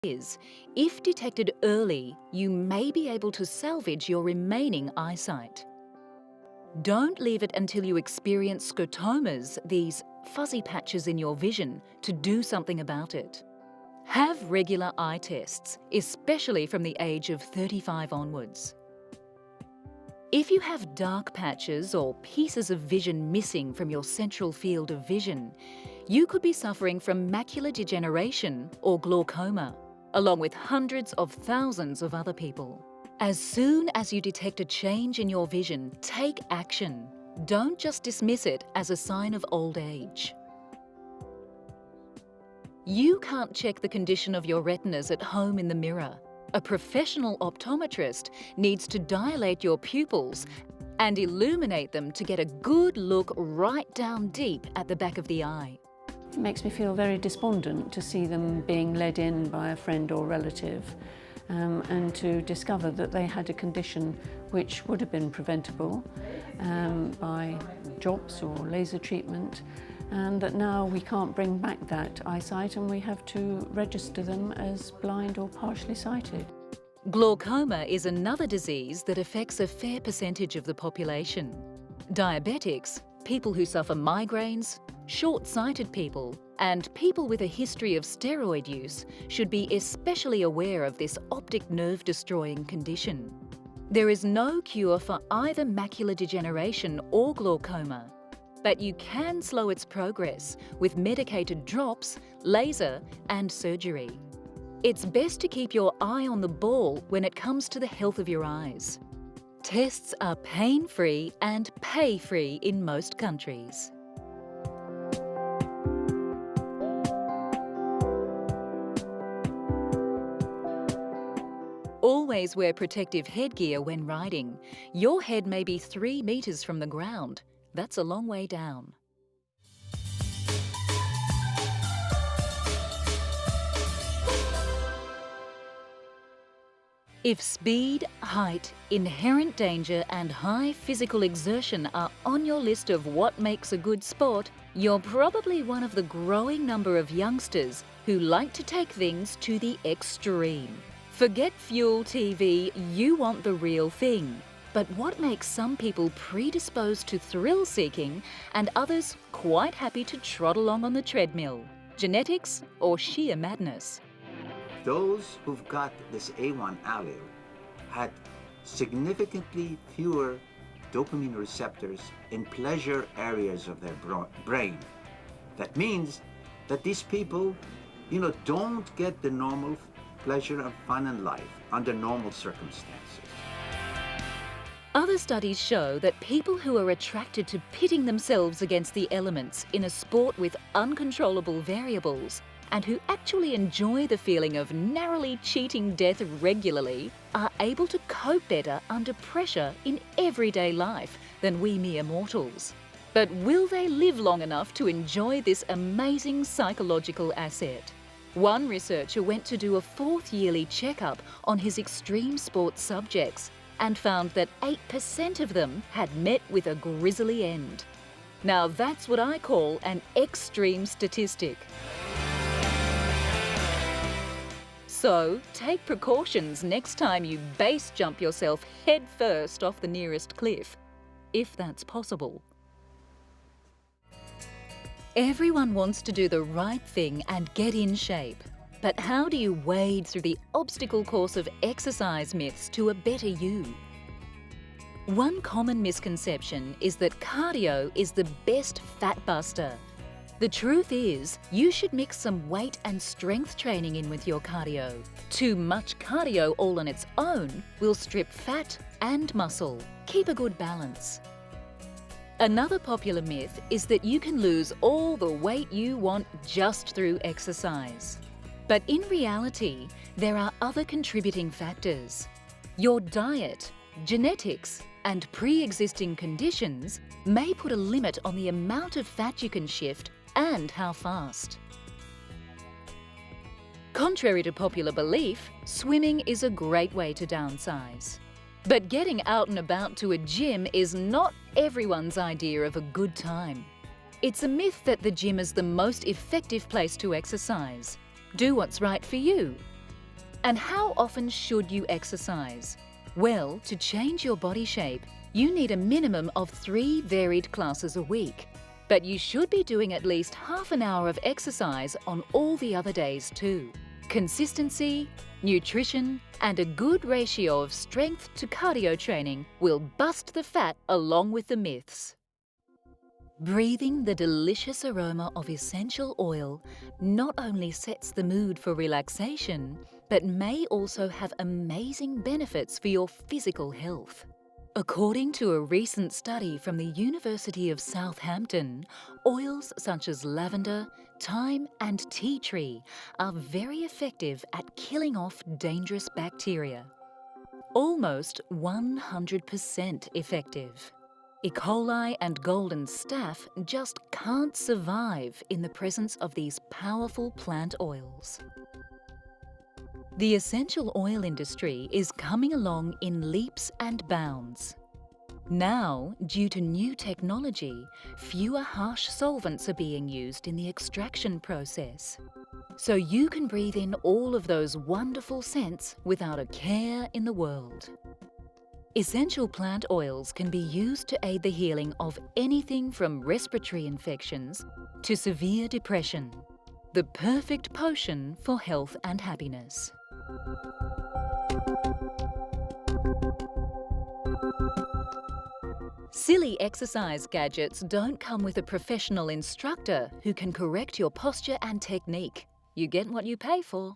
is, if detected early, you may be able to salvage your remaining eyesight. Don't leave it until you experience scotomas, these fuzzy patches in your vision, to do something about it. Have regular eye tests, especially from the age of 35 onwards. If you have dark patches or pieces of vision missing from your central field of vision, you could be suffering from macular degeneration or glaucoma, along with hundreds of thousands of other people. As soon as you detect a change in your vision, take action. Don't just dismiss it as a sign of old age. You can't check the condition of your retinas at home in the mirror. A professional optometrist needs to dilate your pupils and illuminate them to get a good look right down deep at the back of the eye. It makes me feel very despondent to see them being led in by a friend or relative and to discover that they had a condition which would have been preventable by drops or laser treatment, and that now we can't bring back that eyesight and we have to register them as blind or partially sighted. Glaucoma is another disease that affects a fair percentage of the population. Diabetics, people who suffer migraines, short-sighted people, and people with a history of steroid use should be especially aware of this optic nerve-destroying condition. There is no cure for either macular degeneration or glaucoma, but you can slow its progress with medicated drops, laser, and surgery. It's best to keep your eye on the ball when it comes to the health of your eyes. Tests are pain-free and pay-free in most countries. Always wear protective headgear when riding. Your head may be 3 meters from the ground. That's a long way down. If speed, height, inherent danger and high physical exertion are on your list of what makes a good sport, you're probably one of the growing number of youngsters who like to take things to the extreme. Forget Fuel TV, you want the real thing. But what makes some people predisposed to thrill-seeking and others quite happy to trot along on the treadmill? Genetics or sheer madness? Those who've got this A1 allele had significantly fewer dopamine receptors in pleasure areas of their brain. That means that these people, don't get the normal pleasure and fun in life under normal circumstances. Other studies show that people who are attracted to pitting themselves against the elements in a sport with uncontrollable variables and who actually enjoy the feeling of narrowly cheating death regularly are able to cope better under pressure in everyday life than we mere mortals. But will they live long enough to enjoy this amazing psychological asset? One researcher went to do a 4th yearly checkup on his extreme sports subjects and found that 8% of them had met with a grisly end. Now that's what I call an extreme statistic. So take precautions next time you base jump yourself head first off the nearest cliff, if that's possible. Everyone wants to do the right thing and get in shape. But how do you wade through the obstacle course of exercise myths to a better you? One common misconception is that cardio is the best fat buster. The truth is, you should mix some weight and strength training in with your cardio. Too much cardio all on its own will strip fat and muscle. Keep a good balance. Another popular myth is that you can lose all the weight you want just through exercise. But in reality, there are other contributing factors. Your diet, genetics, and pre-existing conditions may put a limit on the amount of fat you can shift and how fast. Contrary to popular belief, swimming is a great way to downsize. But getting out and about to a gym is not everyone's idea of a good time. It's a myth that the gym is the most effective place to exercise. Do what's right for you. And how often should you exercise? Well, to change your body shape, you need a minimum of 3 varied classes a week. But you should be doing at least half an hour of exercise on all the other days too. Consistency, nutrition, and a good ratio of strength to cardio training will bust the fat along with the myths. Breathing the delicious aroma of essential oil not only sets the mood for relaxation, but may also have amazing benefits for your physical health. According to a recent study from the University of Southampton, oils such as lavender, thyme and tea tree are very effective at killing off dangerous bacteria. Almost 100% effective. E. coli and golden staph just can't survive in the presence of these powerful plant oils. The essential oil industry is coming along in leaps and bounds. Now, due to new technology, fewer harsh solvents are being used in the extraction process. So you can breathe in all of those wonderful scents without a care in the world. Essential plant oils can be used to aid the healing of anything from respiratory infections to severe depression. The perfect potion for health and happiness. Silly exercise gadgets don't come with a professional instructor who can correct your posture and technique. You get what you pay for.